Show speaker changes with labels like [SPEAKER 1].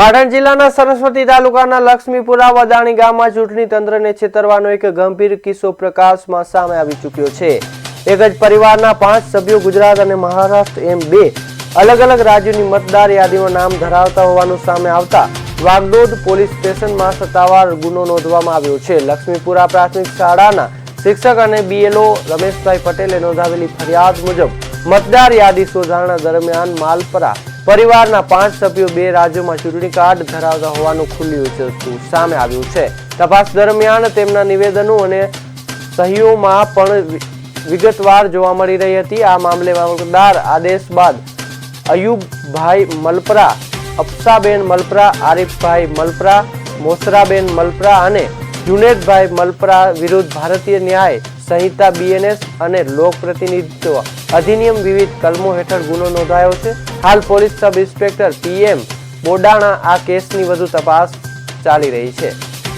[SPEAKER 1] પાટણ જિલ્લાના સરસ્વતી તાલુકાના લક્ષ્મીપુરા વદાણી ગામમાં ચૂંટણી તંત્રને છેતરવાનો એક ગંભીર કિસ્સો પ્રકાશમાં સામે આવી ચૂક્યો છે। એક જ પરિવારના 5 સભ્યો ગુજરાત અને મહારાષ્ટ્ર એમ 2 અલગ અલગ રાજ્યોની મતદાર યાદીમાં નામ ધરાવતા હોવાનું સામે આવતા વાગડોદ પોલીસ સ્ટેશનમાં સત્તાવાર ગુનો નોંધવામાં આવ્યો છે। લક્ષ્મીપુરા પ્રાથમિક શાળાના શિક્ષક અને બીએલઓ રમેશભાઈ પટેલે નોંધાવેલી ફરિયાદ મુજબ મતદાર યાદી સુધારણા દરમિયાન માલપરા પરિવારના 5 સભ્યો 2 રાજ્યોમાં ચૂંટણી કાર્ડ ધરાવતા હોવાનું ખુલ્યું સામે આવ્યું છે। તપાસ દરમિયાન તેમના નિવેદનો અને સહીઓમાં પણ વિગતવાર જોવા મળી રહી હતી। આ મામલે મામલતદાર આદેશ બાદ અયુબભાઈ મલપરા, અફસાબેન મલપરા, આરિફભાઈ મલપરા, મોસરાબેન મલપરા અને જુનેદભાઈ મલપરા વિરુદ્ધ ભારતીય ન્યાય સંહિતા બીએનએસ અને લોક પ્રતિનિધિત્વ અધિનિયમ વિવિધ કલમો હેઠળ ગુનો નોંધાયો છે। હાલ police sub inspector PM Bodana આ કેસની વધુ તપાસ ચાલી રહી છે।